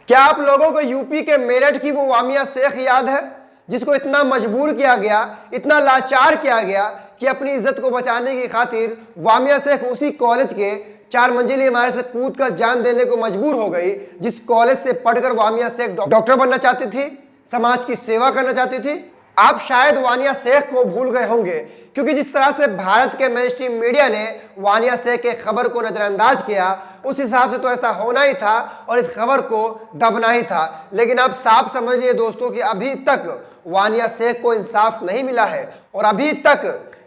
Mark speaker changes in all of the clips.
Speaker 1: क्या आप लोगों को यूपी के मेरठ की वो वामिया शेख याद है, जिसको इतना मजबूर किया गया, इतना लाचार किया गया कि अपनी इज्जत को बचाने की खातिर वामिया शेख उसी कॉलेज के 4 मंजिली इमारत से कूद कर जान देने को मजबूर हो गई, जिस कॉलेज से पढ़कर वामिया शेख डॉक्टर बनना चाहती थी, समाज की सेवा करना चाहती थी। आप शायद वानिया शेख को भूल गए होंगे, क्योंकि जिस तरह से भारत के मेन स्ट्रीम मीडिया ने वानिया शेख के खबर को नजरअंदाज किया, उस हिसाब से तो ऐसा होना ही था और इस खबर को दबना ही था। लेकिन आप साफ समझिए दोस्तों कि अभी तक वानिया शेख को इंसाफ नहीं मिला है और अभी तक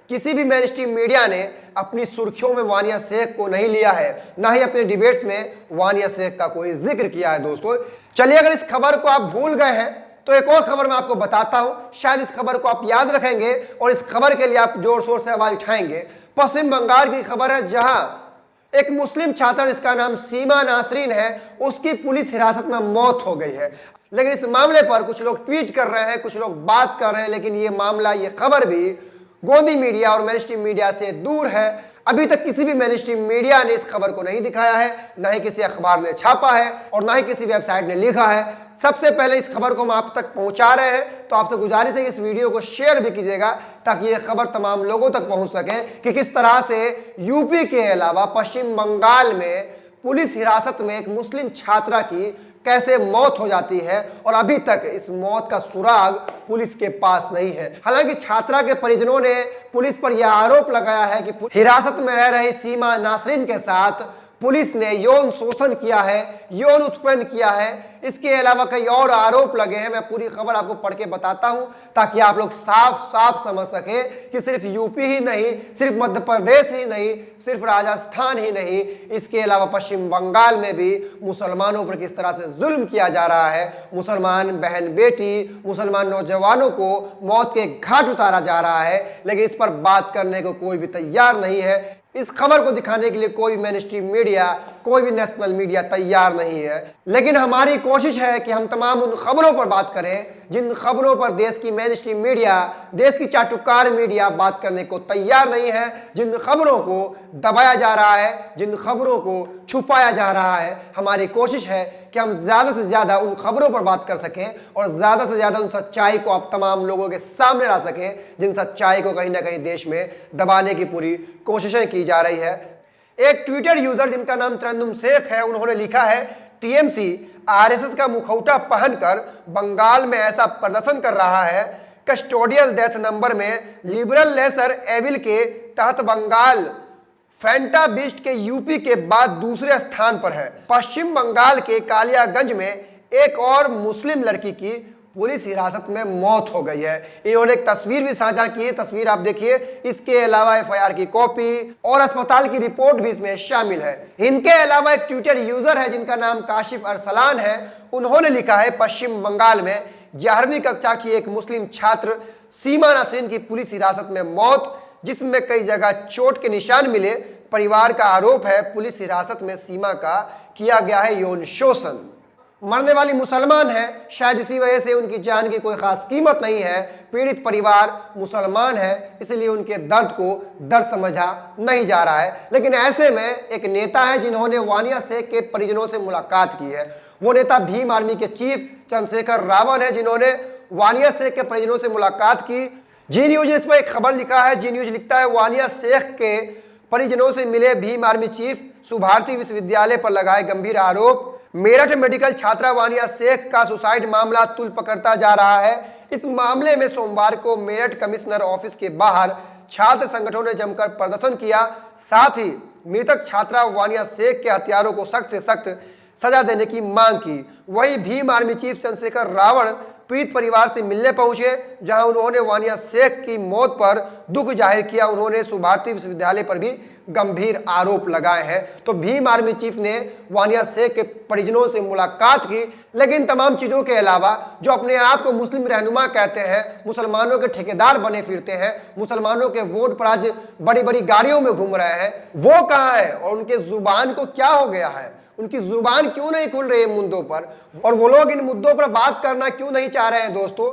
Speaker 1: किसी भी मेन स्ट्रीम मीडिया ने अपनी सुर्खियों में वानिया शेख को नहीं लिया है, ना ही अपने डिबेट्स में वानिया शेख का कोई जिक्र किया है। दोस्तों चलिए, अगर इस खबर को आप भूल गए हैं तो एक और खबर मैं आपको बताता हूं, शायद इस खबर को आप याद रखेंगे और इस खबर के लिए आप जोर शोर से आवाज उठाएंगे। पश्चिम बंगाल की खबर है, जहां एक मुस्लिम छात्र जिसका नाम सीमा नासरीन है, उसकी पुलिस हिरासत में मौत हो गई है। लेकिन इस मामले पर कुछ लोग ट्वीट कर रहे हैं, कुछ लोग बात कर रहे हैं, लेकिन ये मामला, ये खबर भी गोदी मीडिया और मेन स्ट्रीम मीडिया से दूर है। अभी तक किसी भी मेन स्ट्रीम मीडिया ने इस खबर को नहीं दिखाया है, ना ही किसी अखबार ने छापा है और ना ही किसी वेबसाइट ने लिखा है। सबसे पहले इस खबर को हम आप तक पहुंचा रहे हैं, तो आपसे गुजारिश है कि इस वीडियो को शेयर भी कीजिएगा, ताकि यह खबर तमाम लोगों तक पहुंच सके कि किस तरह से यूपी के अलावा पश्चिम बंगाल में पुलिस हिरासत में एक मुस्लिम छात्रा की कैसे मौत हो जाती है और अभी तक इस मौत का सुराग पुलिस के पास नहीं है। हालांकि छात्रा के परिजनों ने पुलिस पर यह आरोप लगाया है कि हिरासत में रह रही सीमा नासरीन के साथ पुलिस ने यौन शोषण किया है, यौन उत्पीड़न किया है। इसके अलावा कई और आरोप लगे हैं। मैं पूरी खबर आपको पढ़ के बताता हूं, ताकि आप लोग साफ साफ समझ सके कि सिर्फ यूपी ही नहीं, सिर्फ मध्य प्रदेश ही नहीं, सिर्फ राजस्थान ही नहीं, इसके अलावा पश्चिम बंगाल में भी मुसलमानों पर किस तरह से जुल्म किया जा रहा है। मुसलमान बहन बेटी, मुसलमान नौजवानों को मौत के घाट उतारा जा रहा है, लेकिन इस पर बात करने को कोई भी तैयार नहीं है। इस खबर को दिखाने के लिए कोई मेन स्ट्रीम मीडिया, कोई भी नेशनल मीडिया तैयार नहीं है। लेकिन हमारी कोशिश है कि हम तमाम उन खबरों पर बात करें जिन खबरों पर देश की मेन स्ट्रीम मीडिया, देश की चाटुकार मीडिया बात करने को तैयार नहीं है, जिन खबरों को दबाया जा रहा है, जिन खबरों को छुपाया जा रहा है। हमारी कोशिश है कि हम ज़्यादा से ज़्यादा उन खबरों पर बात कर सकें और ज़्यादा से ज़्यादा उन सच्चाई को आप तमाम लोगों के सामने ला सकें, जिन सच्चाई को कहीं ना कहीं देश में दबाने की पूरी कोशिशें की जा रही है। एक ट्विटर यूजर जिनका नाम तरन्नुम शेख है, उन्होंने लिखा है, टीएमसी आरएसएस का मुखौटा पहनकर बंगाल में ऐसा प्रदर्शन कर रहा है, कस्टोडियल डेथ नंबर में लिबरल लेसर एविल के तहत बंगाल फैंटा बीस्ट के यूपी के बाद दूसरे स्थान पर है। पश्चिम बंगाल के कालियागंज में एक और मुस्लिम लड़की की पुलिस हिरासत में मौत हो गई है। इन्होंने एक तस्वीर भी साझा की है, तस्वीर आप देखिए। इसके अलावा एफआईआर की कॉपी और अस्पताल की रिपोर्ट भी इसमें शामिल है। इनके अलावा एक ट्विटर यूजर है जिनका नाम काशिफ अरसलान है, उन्होंने लिखा है, पश्चिम बंगाल में 11वीं कक्षा की एक मुस्लिम छात्र सीमा नासरीन की पुलिस हिरासत में मौत, जिसमें कई जगह चोट के निशान मिले। परिवार का आरोप है पुलिस हिरासत में सीमा का किया गया है यौन शोषण। मरने वाली मुसलमान है, शायद इसी वजह से उनकी जान की कोई खास कीमत नहीं है। पीड़ित परिवार मुसलमान है, इसलिए उनके दर्द को दर्द समझा नहीं जा रहा है। लेकिन ऐसे में एक नेता है जिन्होंने वानिया शेख के परिजनों से मुलाकात की है। वो नेता भीम आर्मी के चीफ चंद्रशेखर रावण है, जिन्होंने वानिया शेख के परिजनों से मुलाकात की। जी न्यूज ने इस पर एक खबर लिखा है। जी न्यूज लिखता है, वानिया शेख के परिजनों से मिले भीम आर्मी चीफ, सुभारती विश्वविद्यालय पर लगाए गंभीर आरोप। मेरठ मेडिकल छात्रा वानिया शेख का सुसाइड मामला तुल पकड़ता जा रहा है। इस मामले में सोमवार को मेरठ कमिश्नर ऑफिस के बाहर छात्र संगठनों ने जमकर प्रदर्शन किया। साथ ही मृतक छात्रा वानिया शेख के हत्यारों को सख्त से सख्त सजा देने की मांग की। वहीं भीम आर्मी चीफ चंद्रशेखर रावण पीड़ित परिवार से मिलने पहुंचे, जहां उन्होंने वानिया शेख की मौत पर दुख जाहिर किया। उन्होंने सुभारती विश्वविद्यालय पर भी गंभीर आरोप लगाए हैं। तो भीम आर्मी चीफ ने वानिया शेख के परिजनों से मुलाकात की। लेकिन तमाम चीज़ों के अलावा जो अपने आप को मुस्लिम रहनुमा कहते हैं, मुसलमानों के ठेकेदार बने फिरते हैं, मुसलमानों के वोट पर आज बड़ी बड़ी गाड़ियों में घूम रहे हैं, वो कहाँ है और उनके जुबान को क्या हो गया है? उनकी जुबान क्यों नहीं खुल रही है मुद्दों पर, और वो लोग इन मुद्दों पर बात करना क्यों नहीं चाह रहे हैं दोस्तों?